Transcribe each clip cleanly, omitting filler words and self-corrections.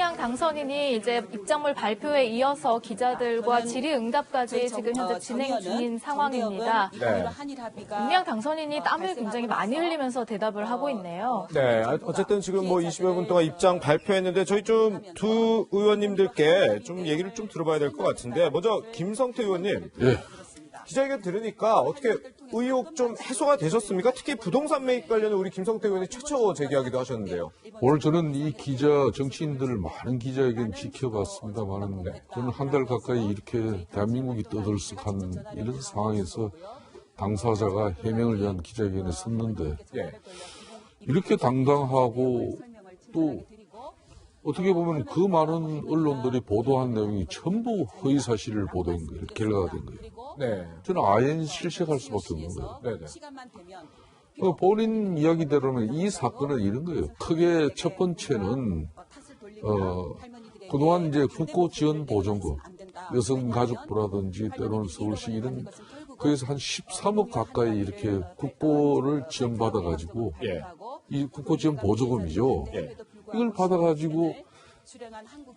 윤미향 당선인이 이제 입장물 발표에 이어서 기자들과 질의응답까지 지금 현재 진행 중인 상황입니다. 네. 윤미향 당선인이 땀을 굉장히 많이 흘리면서 대답을 하고 있네요. 네, 어쨌든 지금 뭐 20여 분 동안 입장 발표했는데 저희 좀 두 의원님들께 좀 얘기를 좀 들어봐야 될 것 같은데 먼저 김성태 의원님. 예. 기자회견 들으니까 어떻게 의혹 좀 해소가 되셨습니까? 특히 부동산 매입 관련해 우리 김성태 의원이 최초 제기하기도 하셨는데요. 오늘 저는 이 정치인들 많은 기자회견 지켜봤습니다만 저는 한 달 가까이 이렇게 대한민국이 떠들썩한 이런 상황에서 당사자가 해명을 위한 기자회견에 섰는데 예. 이렇게 당당하고 또 어떻게 보면 그 많은 언론들이 보도한 내용이 전부 허위 사실을 보도한 거예요. 결과가 된 거예요. 네. 저는 아예 실색할 수밖에 없는 거예요. 네네. 본인 이야기대로는 이 사건은 이런 거예요. 크게 첫 번째는 그동안 이제 국고 지원 보전금, 여성가족부라든지 때로는 서울시 이런 거기서 한 13억 가까이 이렇게 국고를 지원받아가지고 예. 이 국고 지원 보조금이죠. 예. 이걸 받아가지고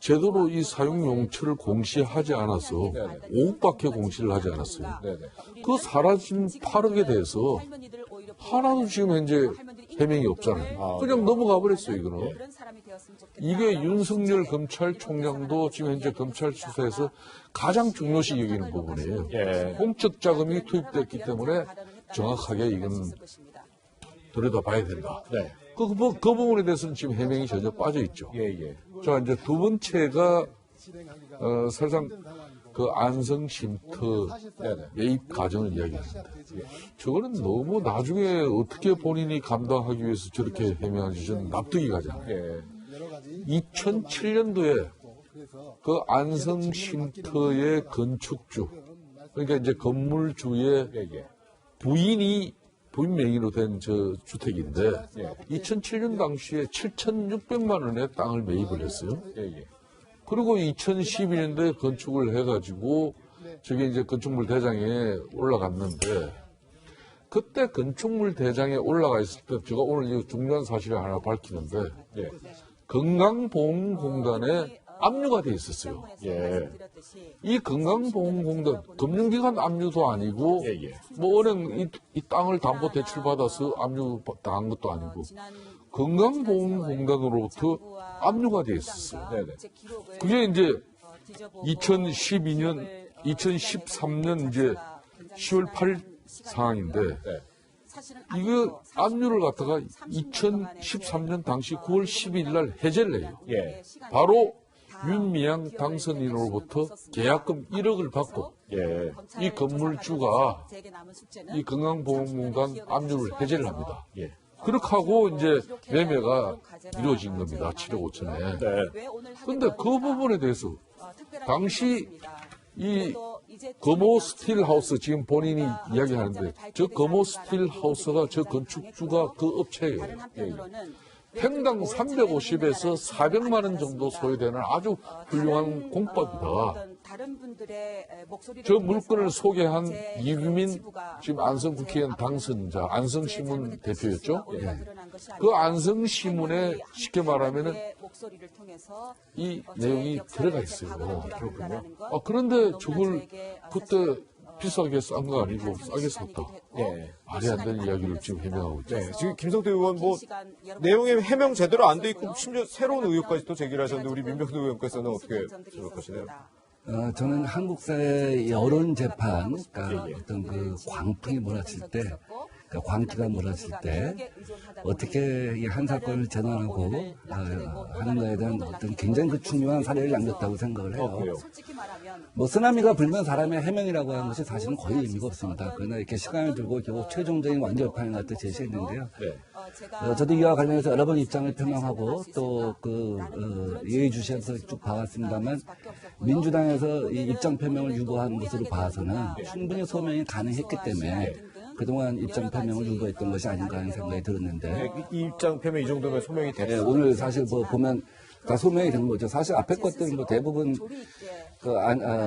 제대로 이 사용 용처를 공시하지 않아서 5억밖에 공시를 하지 않았어요. 네네. 그 사라진 8억에 대해서 하나도 지금 현재 해명이 없잖아요. 그냥 넘어가 버렸어요, 이거는. 이게 윤석열 검찰총장도 지금 현재 검찰 수사에서 가장 중요시 여기는 부분이에요. 예. 공적 자금이 투입됐기 때문에 정확하게 이건 들여다봐야 된다. 네. 그 부분에 대해서는 지금 해명이 전혀 빠져 있죠. 예, 예. 자, 이제 두 번째가, 사실상 그 안성 쉼터 매입 과정을 이야기합니다. 저거는 너무 나중에 어떻게 본인이 감당하기 위해서 저렇게 해명하지 저는 납득이 가지 않아요. 예. 2007년도에 그 안성 쉼터의 건축주, 그러니까 이제 건물주의 부인 명의로 된 저 주택인데 2007년 당시에 7,600만 원의 땅을 매입을 했어요. 그리고 2012년도에 건축을 해가지고 저게 이제 건축물 대장에 올라갔는데 그때 건축물 대장에 올라가 있을 때 제가 오늘 이 중요한 사실을 하나 밝히는데 건강보험공단에 압류가 돼 있었어요. 이 건강보험공단 금융기관 압류도 아니고 뭐 은행 이 땅을 담보 대출 받아서 압류 당한 것도 아니고 건강보험공단으로부터 압류가 돼 있었어요. 그게 이제 2013년 이제 10월 8일 상황인데 이거 압류를 갖다가 2013년 당시 9월 12일 날 해제를 해요. 바로 윤미향 당선인으로부터 계약금 1억을 받고 이 건물주가 이 건강보험공단 압류를 해제를 합니다. 그렇게 하고 이제 매매가 이루어진 겁니다. 7억 5천에. 그런데 그 부분에 대해서 당시 이 거모 스틸하우스 지금 본인이 이야기하는데 저 거모 스틸하우스가 저 건축주가 그 업체예요. 평당 350에서 400만 원 정도 소요되는 아주 훌륭한 공법이다. 저 물건을 소개한 이규민 지금 안성 국회의원 당선자 안성신문 대표였죠. 그 안성신문에 쉽게 말하면은 이 내용이 들어가 있어요. 그렇군요. 그런데 저걸 그때 비싸게 싼 거 아니고 싸게 샀다. 말이 안 되는 이야기를 지금 해명하고 있죠. 지금 김성태 의원 뭐 내용이 해명 제대로 안 돼 있고 심지어 새로운 의혹까지 또 제기를 하셨는데 우리 민병도 의원께서는 어떻게 생각하시나요? 저는 한국 사회의 여론 재판, 그러니까 어떤 그 광풍이 몰아칠 때, 그러니까 광기가 몰아칠 때 어떻게 이 한 사건을 재단하고 하는 거에 대한 어떤 굉장히 그 중요한 사례를 남겼다고 생각을 해요. 뭐 쓰나미가 불면 사람의 해명이라고 하는 것이 사실은 거의 의미가 없습니다. 그러나 이렇게 시간을 두고 결국 최종적인 완결판을 갖다 제시했는데요. 저도 이와 관련해서 여러 번 입장을 표명하고 또 예의주시해서 쭉 봐왔습니다만 민주당에서 이 입장 표명을 유보한 것으로 봐서는 충분히 소명이 가능했기 때문에 그동안 입장 표명을 유보했던 것이 아닌가 하는 생각이 들었는데 이 입장 표명 이 정도면 소명이 됐어요. 오늘 사실 뭐 보면 다 소명이 된 거죠. 사실 앞에 것들은 뭐 대부분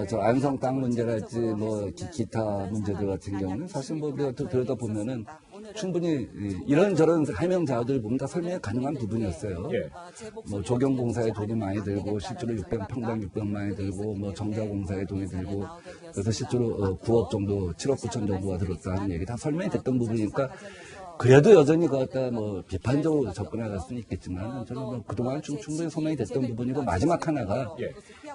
저 안성 땅 문제랄지 뭐 기타 문제들 같은 경우는 사실 뭐 우리가 또 들여다 보면은 충분히 이런저런 해명 자료들 보면 다 설명이 가능한 부분이었어요. 예. 뭐 조경공사에 돈이 많이 들고 실제로 평당 600만 원이 들고 뭐 정자공사에 돈이 들고 그래서 실제로 9억 정도 7억 9천 정도가 들었다는 얘기 다 설명이 됐던 부분이니까 그래도 여전히 그것다 뭐 비판적으로 접근할 수는 있겠지만 저는 뭐 그동안 충분히 소명이 됐던 부분이고 마지막 하나가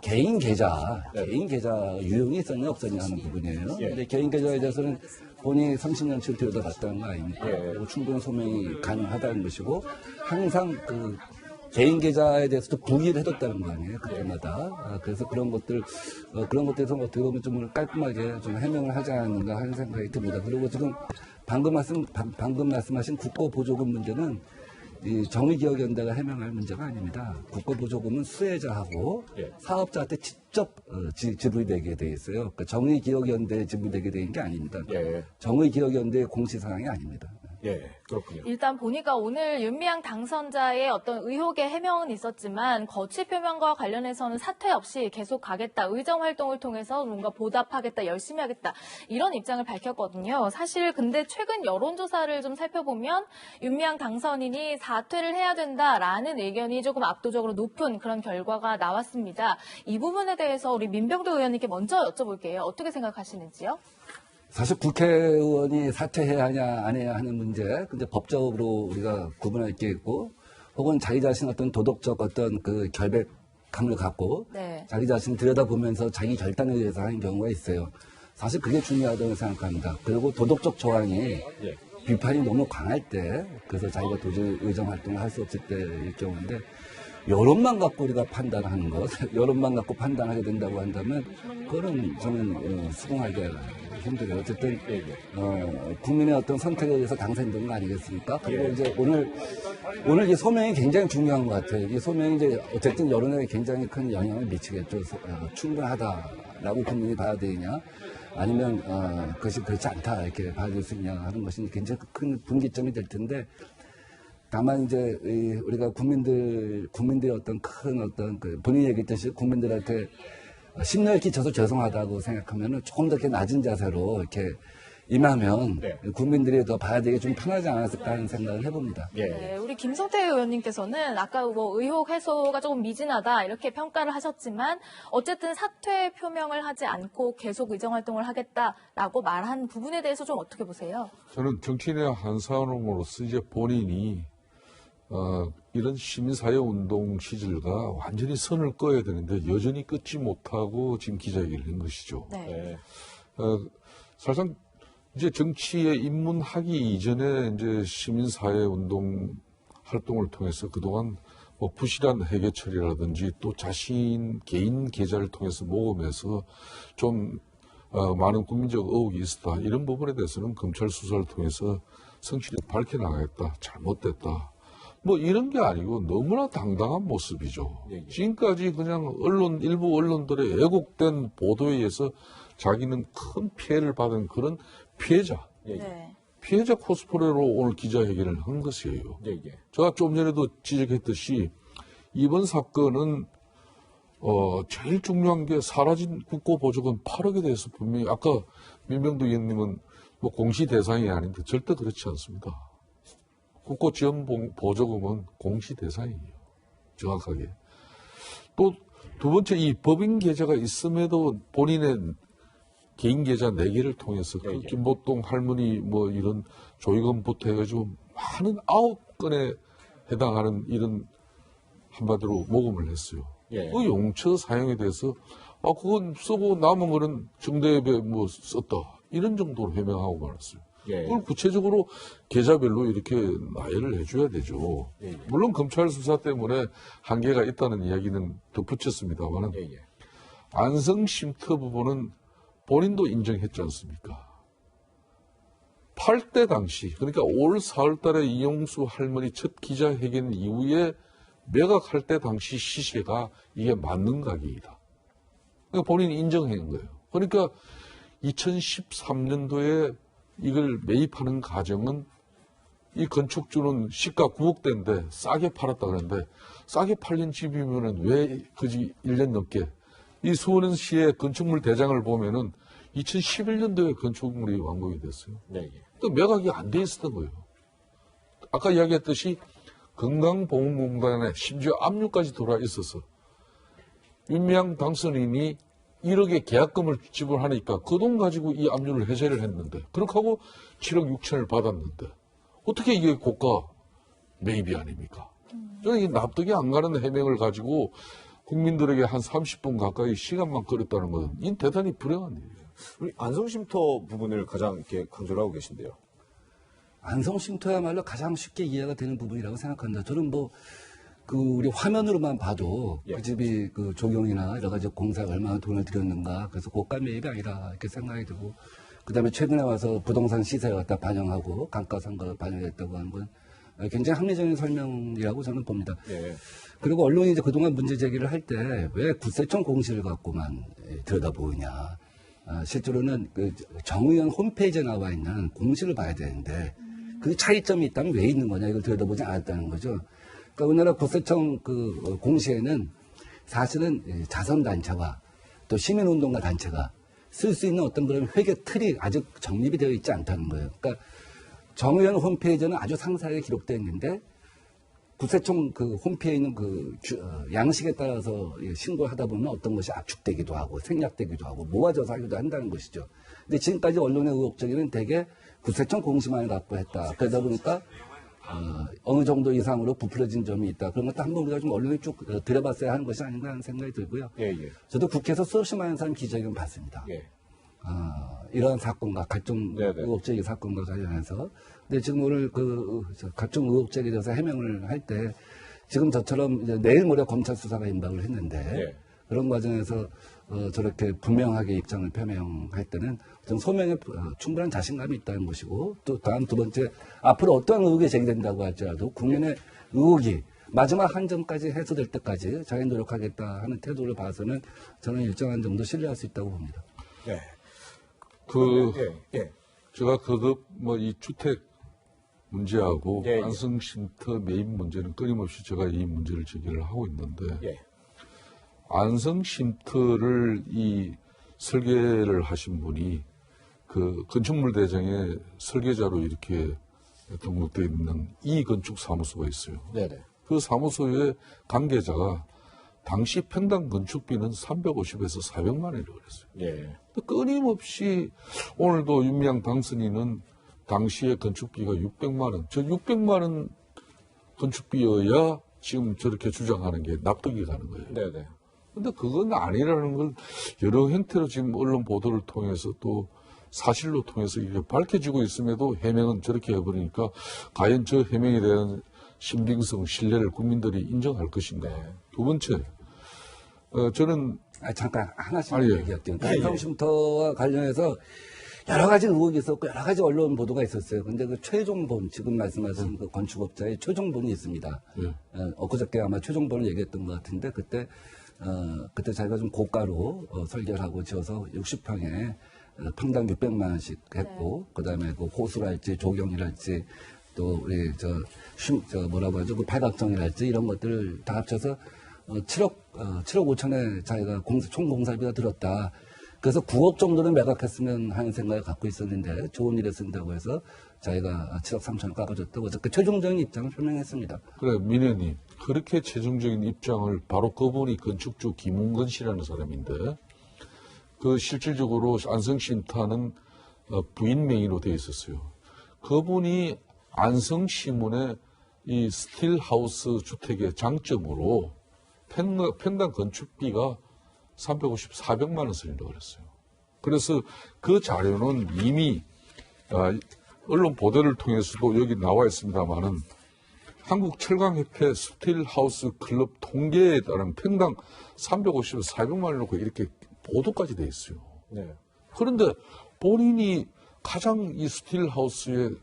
개인 계좌 유형이 있었냐 없었냐 하는 부분이에요. 근데 개인 계좌에 대해서는 본인이 30년치 들여다봤다는 거 아닙니까? 그리고 충분히 소명이 가능하다는 것이고 항상 그 개인 계좌에 대해서도 부기를 해뒀다는 거 아니에요, 그때마다. 그래서 그런 것들에서 어떻게 보면 좀 깔끔하게 좀 해명을 하지 않는가 하는 생각이 듭니다. 그리고 지금 방금 말씀하신 국고보조금 문제는 이 정의기억연대가 해명할 문제가 아닙니다. 국고보조금은 수혜자하고 사업자한테 직접 지불이 되게 돼 있어요. 그러니까 정의기억연대에 지불되게 되는 게 아닙니다. 정의기억연대의 공시사항이 아닙니다. 예, 그렇군요. 일단 보니까 오늘 윤미향 당선자의 어떤 의혹의 해명은 있었지만 거취 표명과 관련해서는 사퇴 없이 계속 가겠다. 의정 활동을 통해서 뭔가 보답하겠다. 열심히 하겠다. 이런 입장을 밝혔거든요. 사실 근데 최근 여론조사를 좀 살펴보면 윤미향 당선인이 사퇴를 해야 된다라는 의견이 조금 압도적으로 높은 그런 결과가 나왔습니다. 이 부분에 대해서 우리 민병도 의원님께 먼저 여쭤볼게요. 어떻게 생각하시는지요? 사실 국회의원이 사퇴해야 하냐 안 해야 하는 문제, 근데 법적으로 우리가 구분할 게 있고, 혹은 자기 자신 어떤 도덕적 어떤 그 결백감을 갖고 자기 자신 들여다보면서 자기 결단에 대해서 하는 경우가 있어요. 사실 그게 중요하다고 생각합니다. 그리고 도덕적 저항이 비판이 너무 강할 때, 그래서 자기가 도저히 의정 활동을 할 수 없을 때일 경우인데, 여론만 갖고 우리가 판단하는 것, 여론만 갖고 판단하게 된다고 한다면, 그거는 저는 수긍하기가 힘들어요. 어쨌든 국민의 어떤 선택에 의해서 당선된 거 아니겠습니까? 그리고 이제 오늘 이 소명이 굉장히 중요한 것 같아요. 이 소명이 이제 어쨌든 여론에 굉장히 큰 영향을 미치겠죠. 충분하다라고 국민이 봐야 되느냐, 아니면 그것이 그렇지 않다 이렇게 봐줄 수 있냐 하는 것이 굉장히 큰 분기점이 될 텐데. 다만 이제 우리가 국민들의 어떤 큰 어떤 그 본인이 얘기했듯이 국민들한테 심려에 끼쳐서 죄송하다고 생각하면은 조금 더 이렇게 낮은 자세로 이렇게 임하면 국민들이 더 봐야 되게 좀 편하지 않았을까 하는 생각을 해봅니다. 네, 우리 김성태 의원님께서는 아까 뭐 의혹 해소가 조금 미진하다 이렇게 평가를 하셨지만 어쨌든 사퇴 표명을 하지 않고 계속 의정 활동을 하겠다라고 말한 부분에 대해서 좀 어떻게 보세요? 저는 정치인의 한 사람으로서 이제 본인이 이런 시민사회 운동 시절과 완전히 선을 꺼야 되는데 여전히 끊지 못하고 지금 기자회견을 한 것이죠. 사실상 이제 정치에 입문하기 이전에 이제 시민사회 운동 활동을 통해서 그동안 뭐 부실한 회계 처리라든지 또 자신 개인 계좌를 통해서 모으면서 좀 많은 국민적 의혹이 있었다. 이런 부분에 대해서는 검찰 수사를 통해서 성실히 밝혀나가겠다. 잘못됐다. 뭐 이런 게 아니고 너무나 당당한 모습이죠. 지금까지 그냥 일부 언론들의 왜곡된 보도에 의해서 자기는 큰 피해를 받은 그런 피해자 코스프레로 오늘 기자회견을 한 것이에요. 제가 좀 전에도 지적했듯이 이번 사건은 제일 중요한 게 사라진 국고보조금 8억에 대해서 분명히 아까 민병두 의원님은 뭐 공시 대상이 아닌데 절대 그렇지 않습니다. 국고지원보조금은 공시 대상이에요. 정확하게. 또 두 번째 이 법인 계좌가 있음에도 본인의 개인 계좌 4개를 통해서 그 김보동 할머니 뭐 이런 조의금부터 해가지고 많은 9건에 해당하는 이런 한마디로 모금을 했어요. 그 용처 사용에 대해서 그건 쓰고 남은 거는 정대협에 뭐 썼다. 이런 정도로 해명하고 말았어요. 그걸 구체적으로 계좌별로 이렇게 나열을 해줘야 되죠. 물론 검찰 수사 때문에 한계가 있다는 이야기는 덧붙였습니다만 안성 쉼터 부분은 본인도 인정했지 않습니까? 8대 당시 그러니까 올 4월 달에 이용수 할머니 첫 기자회견 이후에 매각할 때 당시 시세가 이게 맞는 가격이다. 그러니까 본인이 인정한 거예요. 그러니까 2013년도에 이걸 매입하는 과정은 이 건축주는 시가 9억대인데 싸게 팔았다 그랬는데 싸게 팔린 집이면은 왜 그지 1년 넘게 이 수원시의 건축물 대장을 보면은 2011년도에 건축물이 완공이 됐어요. 또 매각이 안 돼 있었던 거예요. 아까 이야기했듯이 건강보험공단에 심지어 압류까지 들어와 있어서 윤미향 당선인이 1억의 계약금을 지불하니까 그 돈 가지고 이 압류를 해제를 했는데 그렇게 하고 7억 6천을 받았는데 어떻게 이게 고가 매입이 아닙니까? 저는 이 납득이 안 가는 해명을 가지고 국민들에게 한 30분 가까이 시간만 끌었다는 것은 이 대단히 불행한 일이에요. 우리 안성쉼터 부분을 가장 이렇게 강조를 하고 계신데요. 안성쉼터야말로 가장 쉽게 이해가 되는 부분이라고 생각합니다. 저는 뭐, 우리 화면으로만 봐도 예. 그 집이 그 조경이나 여러 가지 공사에 얼마나 돈을 들였는가. 그래서 고가 매입이 아니라 이렇게 생각이 들고. 그 다음에 최근에 와서 부동산 시세를 갖다 반영하고 감가상각을 반영했다고 하는 건 굉장히 합리적인 설명이라고 저는 봅니다. 예. 그리고 언론이 이제 그동안 문제 제기를 할 때 왜 구세청 공시를 갖고만 들여다보느냐. 실제로는 그 정의원 홈페이지에 나와 있는 공시를 봐야 되는데 그 차이점이 있다면 왜 있는 거냐 이걸 들여다보지 않았다는 거죠. 그러니까 우리나라 구세청 그 공시에는 사실은 자선단체와 또 시민운동가 단체가 쓸 수 있는 어떤 그런 회계 틀이 아직 정립이 되어 있지 않다는 거예요. 그러니까 정의원 홈페이지는 아주 상세하게 기록되어 있는데 구세청 그 홈페이지에 있는 양식에 따라서 신고를 하다 보면 어떤 것이 압축되기도 하고 생략되기도 하고 모아져서 하기도 한다는 것이죠. 근데 지금까지 언론의 의혹적인 대개 구세청 공시만을 갖고 했다. 그러다 보니까 어느 정도 이상으로 부풀어진 점이 있다. 그런 것도 한번 우리가 좀 언론에 쭉 들여봤어야 하는 것이 아닌가 하는 생각이 들고요. 예, 예. 저도 국회에서 수없이 많은 사람 기자회견 봤습니다. 예. 이러한 사건과 각종 네네. 의혹제기 사건과 관련해서. 근데 지금 오늘 각종 의혹제기에 대해서 해명을 할 때 지금 저처럼 이제 내일 모레 검찰 수사가 임박을 했는데 예. 그런 과정에서 저렇게 분명하게 입장을 표명할 때는 좀 소명에 충분한 자신감이 있다는 것이고 또 다음 두 번째 앞으로 어떠한 의혹이 제기된다고 할지라도 국민의 의혹이 마지막 한 점까지 해소될 때까지 자기 노력하겠다 하는 태도를 봐서는 저는 일정한 정도 신뢰할 수 있다고 봅니다. 네. 그, 예. 제가 이 주택 문제하고 예, 예. 안성쉼터 매입 문제는 끊임없이 제가 이 문제를 제기를 하고 있는데 예. 안성쉼터를 이 설계를 하신 분이 그 건축물 대장의 설계자로 이렇게 등록되어 있는 이 건축 사무소가 있어요. 네네. 그 사무소의 관계자가 당시 평당 건축비는 350에서 400만 원이라고 그랬어요. 예. 끊임없이 오늘도 윤미향 당선인은 당시의 건축비가 600만 원. 저 600만 원 건축비여야 지금 저렇게 주장하는 게 납득이 가는 거예요. 네네. 근데 그건 아니라는 걸 여러 형태로 지금 언론 보도를 통해서 또 사실로 통해서 이게 밝혀지고 있음에도 해명은 저렇게 해버리니까 과연 저 해명에 대한 신빙성, 신뢰를 국민들이 인정할 것인가. 네. 두 번째, 저는 잠깐 하나씩 예. 얘기할게요. 안성쉼터와 관련해서 여러 가지 의혹이 있었고 여러 가지 언론 보도가 있었어요. 근데 그 최종본 지금 말씀하신 그 건축업자의 최종본이 있습니다. 엊그저께 아마 최종본을 얘기했던 것 같은데 그때 자기가 좀 고가로 설계를 하고 지어서 60평에 평당 600만 원씩 했고 그다음에 그 호수랄지 조경이랄지 또 우리 뭐라고 하죠? 그 팔각정이랄지 이런 것들을 다 합쳐서 7억 5천에 자기가 총 공사비가 들었다. 그래서 9억 정도는 매각했으면 하는 생각을 갖고 있었는데 좋은 일에 쓴다고 해서 자기가 7억 3천을 깎아줬다고 해서 그 최종적인 입장을 표명했습니다. 그래, 민혜님. 그렇게 최종적인 입장을 바로 그분이 건축주 김웅건 씨라는 사람인데, 그 실질적으로 안성쉼터는 부인 명의로 되어 있었어요. 그분이 안성시문의 이 스틸하우스 주택의 장점으로 평당 건축비가 350, 400만 원 선이라고 그랬어요. 그래서 그 자료는 이미 언론 보도를 통해서도 여기 나와 있습니다만은 한국철강협회 스틸하우스 클럽 통계에 따른 평당 350, 400만 원 놓고 이렇게 보도까지 돼 있어요. 네. 그런데 본인이 가장 이 스틸하우스의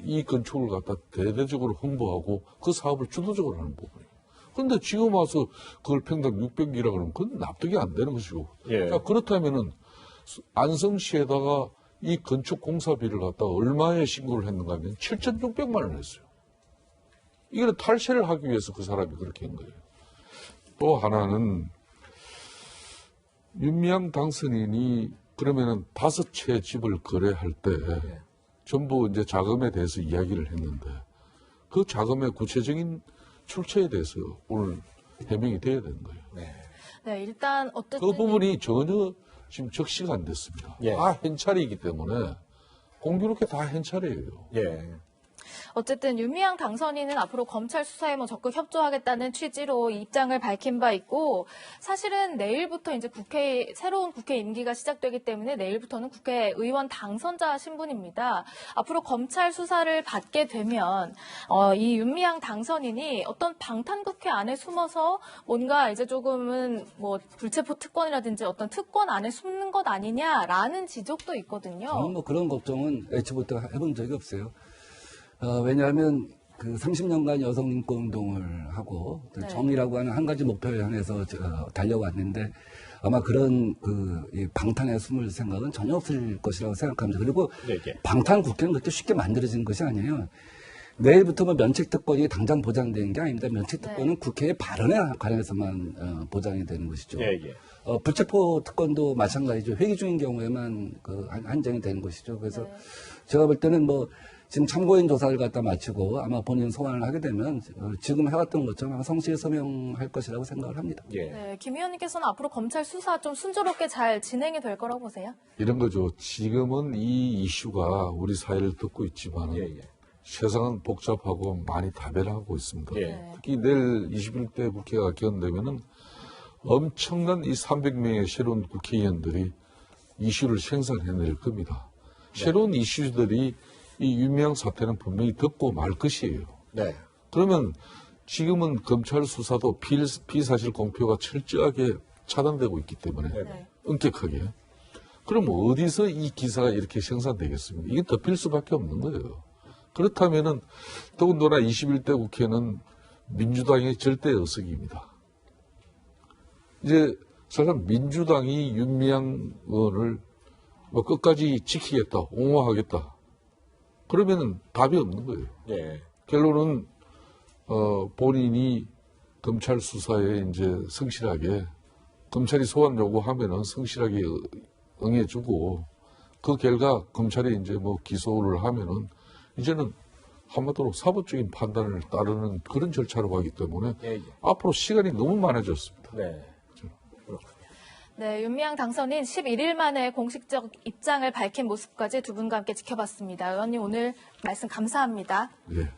이 건축을 갖다 대대적으로 홍보하고 그 사업을 주도적으로 하는 부분이에요. 그런데 지금 와서 그걸 평당 600이라 그러면 그건 납득이 안 되는 것이고. 예. 자, 그렇다면은 안성시에다가 이 건축 공사비를 갖다가 얼마에 신고를 했는가 하면 7,600만 원을 했어요. 이거는 탈세를 하기 위해서 그 사람이 그렇게 한 거예요. 또 하나는 윤미향 당선인이 그러면은 5채 집을 거래할 때 전부 이제 자금에 대해서 이야기를 했는데 그 자금의 구체적인 출처에 대해서 오늘 해명이 돼야 되는 거예요. 네, 일단 어쨌든 그 부분이 전혀 지금 적시가 안 됐습니다. 예. 다 hen찰이기 때문에 공교롭게 다 hen찰이에요. 예. 어쨌든 윤미향 당선인은 앞으로 검찰 수사에 적극 협조하겠다는 취지로 입장을 밝힌 바 있고, 사실은 내일부터 이제 새로운 국회 임기가 시작되기 때문에 내일부터는 국회의원 당선자 신분입니다. 앞으로 검찰 수사를 받게 되면 이 윤미향 당선인이 어떤 방탄국회 안에 숨어서 뭔가 이제 조금은 뭐 불체포 특권이라든지 어떤 특권 안에 숨는 것 아니냐라는 지적도 있거든요. 저는 뭐 그런 걱정은 애초부터 해본 적이 없어요. 왜냐하면 그 30년간 여성인권 운동을 하고 네. 정의라고 하는 한 가지 목표를 향해서 달려왔는데 아마 그런 이 방탄에 숨을 생각은 전혀 없을 것이라고 생각합니다. 그리고 네. 방탄 국회는 그렇게 쉽게 만들어진 것이 아니에요. 내일부터 뭐 면책특권이 당장 보장되는 게 아닙니다. 면책특권은 국회의 발언에 관해서만 보장이 되는 것이죠. 예. 불체포 특권도 마찬가지죠. 회기 중인 경우에만 한정이 되는 것이죠. 그래서 제가 볼 때는 뭐 지금 참고인 조사를 갖다 마치고 아마 본인 소환을 하게 되면 지금 해왔던 것처럼 아마 성실히 서명할 것이라고 생각을 합니다. 예. 네, 김 의원님께서는 앞으로 검찰 수사 좀 순조롭게 잘 진행이 될 거라고 보세요? 이런 거죠. 지금은 이 이슈가 우리 사회를 덮고 있지만 세상은 복잡하고 많이 다변하고 있습니다. 예. 특히 내일 21대 국회가 개헌되면은 엄청난 이 300명의 새로운 국회의원들이 이슈를 생산해낼 겁니다. 새로운 이슈들이 이 윤미향 사태는 분명히 덮고 말 것이에요. 네. 그러면 지금은 검찰 수사도 피사실 공표가 철저하게 차단되고 있기 때문에 네. 엄격하게. 그럼 어디서 이 기사가 이렇게 생산되겠습니까? 이게 덮일 수밖에 없는 거예요. 그렇다면은 더군다나 21대 국회는 민주당의 절대 의석입니다. 이제 사실 민주당이 윤미향 의원을 뭐 끝까지 지키겠다, 옹호하겠다. 그러면은 답이 없는 거예요. 예. 결론은 본인이 검찰 수사에 이제 성실하게 검찰이 소환 요구하면은 성실하게 응해주고 그 결과 검찰이 이제 뭐 기소를 하면은 이제는 한마디로 사법적인 판단을 따르는 그런 절차로 가기 때문에 앞으로 시간이 너무 많아졌습니다. 네. 네, 윤미향 당선인 11일 만에 공식적 입장을 밝힌 모습까지 두 분과 함께 지켜봤습니다. 의원님 오늘 말씀 감사합니다. 예.